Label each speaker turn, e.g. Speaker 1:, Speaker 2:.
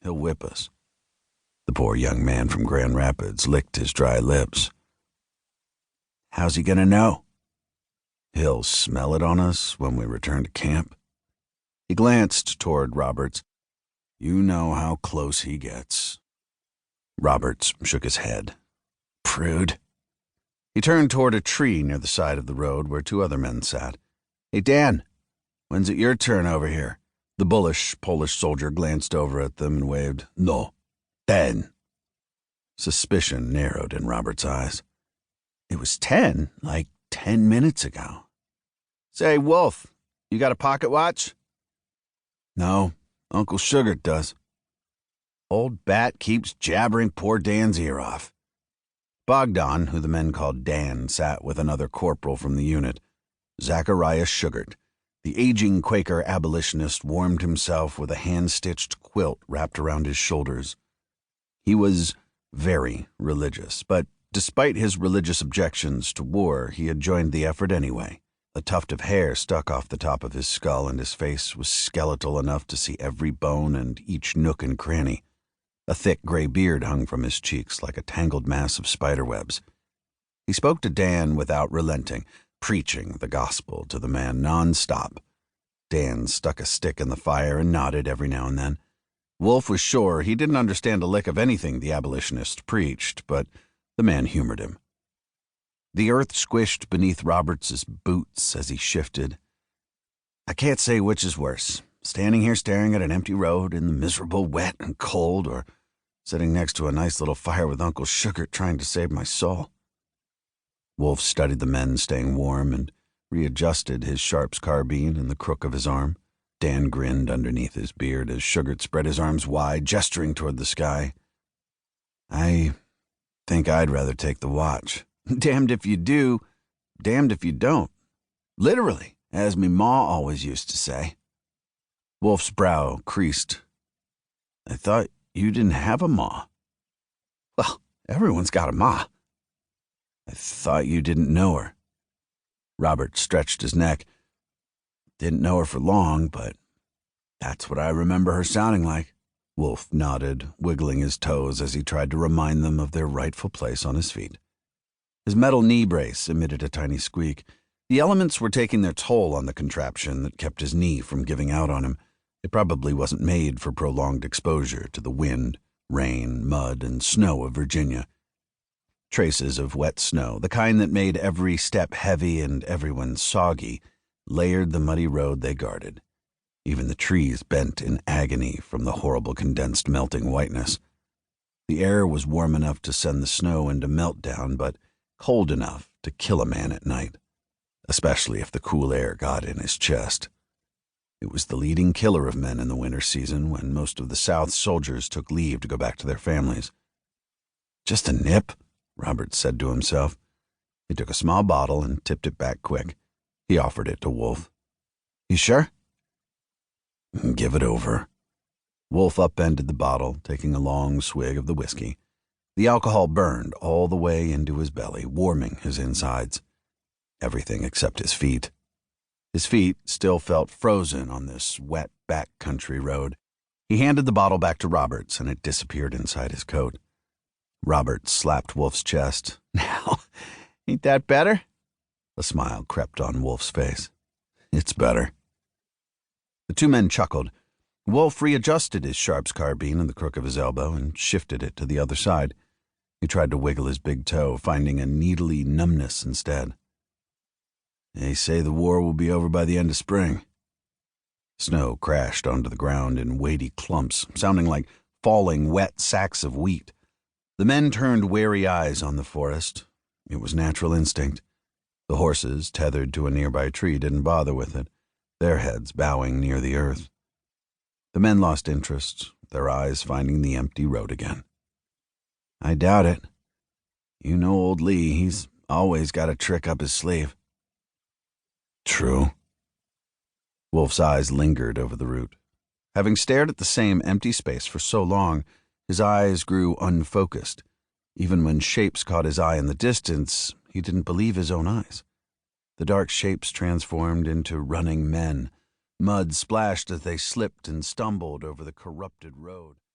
Speaker 1: He'll whip us." The poor young man from Grand Rapids licked his dry lips. "How's he gonna know?" "He'll smell it on us when we return to camp." He glanced toward Roberts. "You know how close he gets." Roberts shook his head. "Prude." He turned toward a tree near the side of the road where two other men sat. "Hey, Dan, when's it your turn over here?" The bullish Polish soldier glanced over at them and waved. "No, 10." Suspicion narrowed in Robert's eyes. "It was 10, like 10 minutes ago." "Say, Wolf, you got a pocket watch?" "No, Uncle Sugar does." "Old Bat keeps jabbering poor Dan's ear off." Bogdan, who the men called Dan, sat with another corporal from the unit. Zachariah Sugart, the aging Quaker abolitionist, warmed himself with a hand-stitched quilt wrapped around his shoulders. He was very religious, but despite his religious objections to war, he had joined the effort anyway. A tuft of hair stuck off the top of his skull, and his face was skeletal enough to see every bone and each nook and cranny. A thick gray beard hung from his cheeks like a tangled mass of spiderwebs. He spoke to Dan without relenting, preaching the gospel to the man non-stop. Dan stuck a stick in the fire and nodded every now and then. Wolf was sure he didn't understand a lick of anything the abolitionist preached, but the man humored him. The earth squished beneath Roberts's boots as he shifted. "I can't say which is worse, standing here staring at an empty road in the miserable wet and cold, or sitting next to a nice little fire with Uncle Sugar trying to save my soul." Wolf studied the men staying warm and readjusted his Sharps carbine in the crook of his arm. Dan grinned underneath his beard as Sugart spread his arms wide, gesturing toward the sky. "I think I'd rather take the watch." "Damned if you do, damned if you don't. Literally, as me ma always used to say." Wolf's brow creased. "I thought you didn't have a ma." "Well, everyone's got a ma." "I thought you didn't know her." Robert stretched his neck. "Didn't know her for long, but that's what I remember her sounding like." Wolf nodded, wiggling his toes as he tried to remind them of their rightful place on his feet. His metal knee brace emitted a tiny squeak. The elements were taking their toll on the contraption that kept his knee from giving out on him. It probably wasn't made for prolonged exposure to the wind, rain, mud, and snow of Virginia. Traces of wet snow, the kind that made every step heavy and everyone soggy, layered the muddy road they guarded. Even the trees bent in agony from the horrible condensed melting whiteness. The air was warm enough to send the snow into meltdown, but cold enough to kill a man at night, especially if the cool air got in his chest. It was the leading killer of men in the winter season, when most of the South's soldiers took leave to go back to their families. "Just a nip," Robert said to himself. He took a small bottle and tipped it back quick. He offered it to Wolf. "You sure?" "Give it over." Wolf upended the bottle, taking a long swig of the whiskey. The alcohol burned all the way into his belly, warming his insides. Everything except his feet. His feet still felt frozen on this wet back-country road. He handed the bottle back to Roberts, and it disappeared inside his coat. Roberts slapped Wolf's chest. "Now, ain't that better?" A smile crept on Wolf's face. "It's better." The two men chuckled. Wolf readjusted his Sharps carbine in the crook of his elbow and shifted it to the other side. He tried to wiggle his big toe, finding a needly numbness instead. "They say the war will be over by the end of spring." Snow crashed onto the ground in weighty clumps, sounding like falling wet sacks of wheat. The men turned wary eyes on the forest. It was natural instinct. The horses, tethered to a nearby tree, didn't bother with it, their heads bowing near the earth. The men lost interest, their eyes finding the empty road again. "I doubt it. You know old Lee, he's always got a trick up his sleeve." "True." Wolf's eyes lingered over the route. Having stared at the same empty space for so long, his eyes grew unfocused. Even when shapes caught his eye in the distance, he didn't believe his own eyes. The dark shapes transformed into running men. Mud splashed as they slipped and stumbled over the corrupted road.